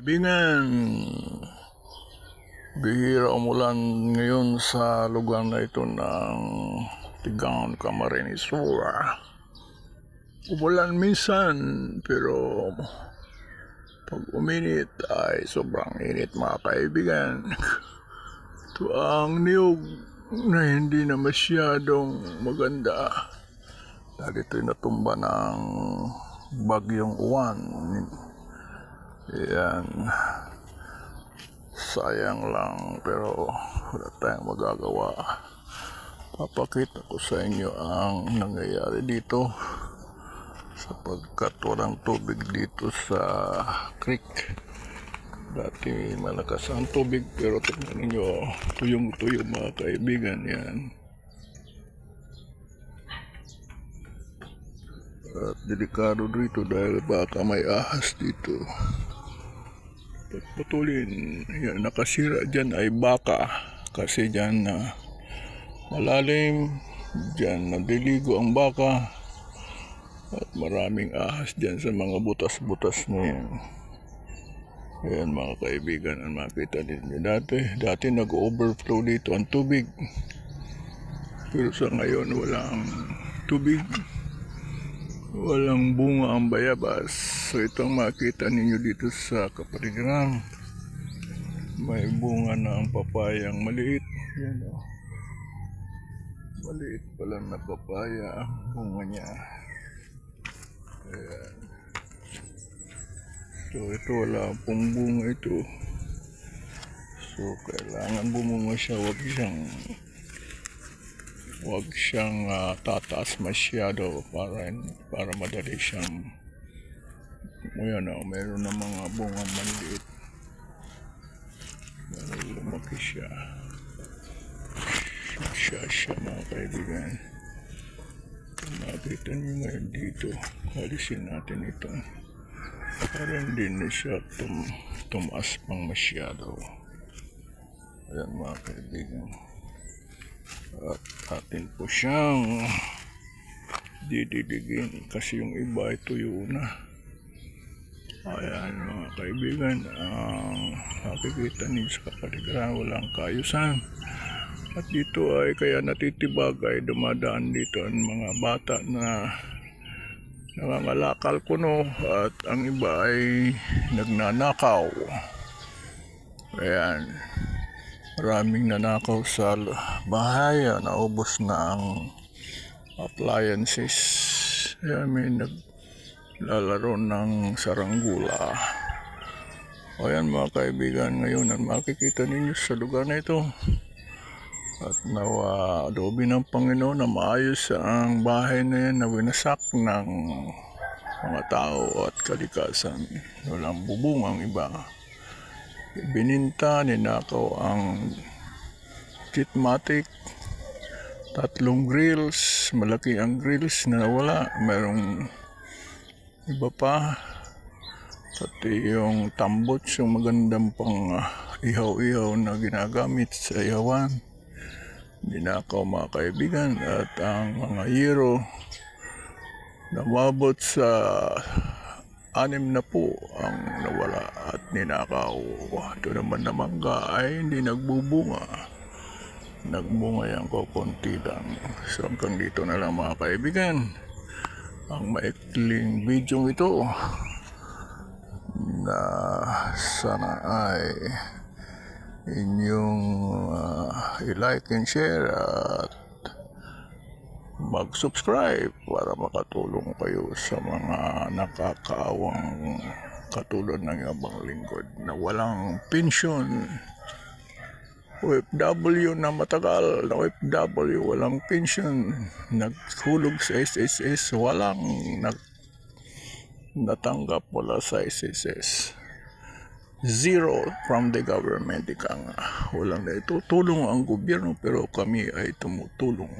Kaibigan, bihira umulan ngayon sa lugar na ito ng Tigaon, Camarines Sur. Umulan minsan pero pag uminit ay sobrang init mga kaibigan. Ito ang niyog na hindi na masyadong maganda dahil ito'y natumba ng bagyong uwan. Yan. Sayang lang pero wala tayong magagawa. Papakita ko sa inyo ang nangyayari dito sapagkat walang tubig dito sa creek. Dati malakas ang tubig pero tingnan ninyo, tuyong-tuyo mga kaibigan yan. At delikado dito dahil baka may ahas dito. Putulin, yan, nakasira dyan ay baka kasi dyan malalim, dyan nadiligo ang baka at maraming ahas dyan sa mga butas-butas na yan. Ayan mga kaibigan, ang makita ninyo dati nag-overflow dito ang tubig pero sa ngayon walang tubig, walang bunga ang bayabas. So itong makita ninyo dito sa kapaligiran, may bunga na ang papayang maliit. Yan o, maliit pa lang na papaya ang bunga niya. Ayan. So ito wala pong bunga ito, so kailangan bumunga siya, wag siyang tataas masyado para madali siyang meron na mga bunga maliit para lumaki siya mga kaibigan. Makita niyo ngayon dito, alisin natin ito para hindi na siya tumaas pang masyado. Ayan mga kaibigan, at atin po siyang dididigin kasi yung iba ay tuyo na. Ayan mga kaibigan, makikita niyo sa kapaligiran walang kaayusan. At dito ay kaya natitibag ay dumadaan dito ang mga bata na nangangalakal kuno at ang iba ay nagnanakaw. Ayan, maraming nanakaw sa bahay, naubos na ang appliances. Ayan, may naglalaro ng saranggula. Ayan mga kaibigan, ngayon ang makikita ninyo sa lugar na ito. At nawa adobe ng Panginoon na maayos ang bahay na yan na winasak ng mga tao at kalikasan. Walang bubong ang iba. Bininta, ninakaw ang Kitmatic, 3 grills, malaki ang grills na nawala. Merong iba pa, pati yung tambots, yung magandang pang ihaw-ihaw na ginagamit sa ihawan, ninakaw mga kaibigan. At ang mga yero namabot sa 6 na po ang nawala at ninakaw. Ito naman na mangga ay hindi nagbubunga, nagbunga yan konti lang. So hanggang dito na lang mga kaibigan ang maikling video ito, na sana ay inyong i-like and share at mag-subscribe para makatulong kayo sa mga nakakaawang katulad ng ibang lingkod na walang pensyon. OFW na matagal na OFW, walang pensyon, naghulog sa SSS, walang natanggap wala sa SSS. Zero from the government, ika nga. Walang na itutulong ang gobyerno pero kami ay tumutulong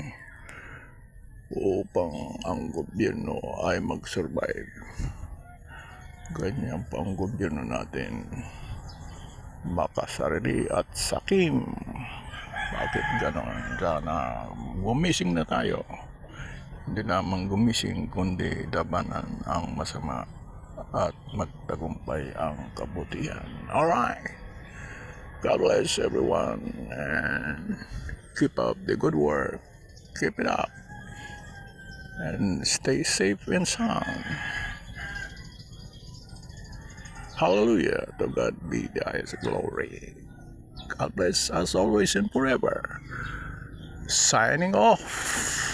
upang ang gobyerno ay mag-survive. Ganyan pa ang gobyerno natin, makasarili at sakim. Bakit ganon? Sana gumising na tayo. Hindi naman gumising kundi labanan ang masama at magtagumpay ang kabutihan. Alright. God bless everyone and keep up the good work. Keep it up. And stay safe and sound. Hallelujah. To God be the highest glory. God bless us always and forever. Signing off.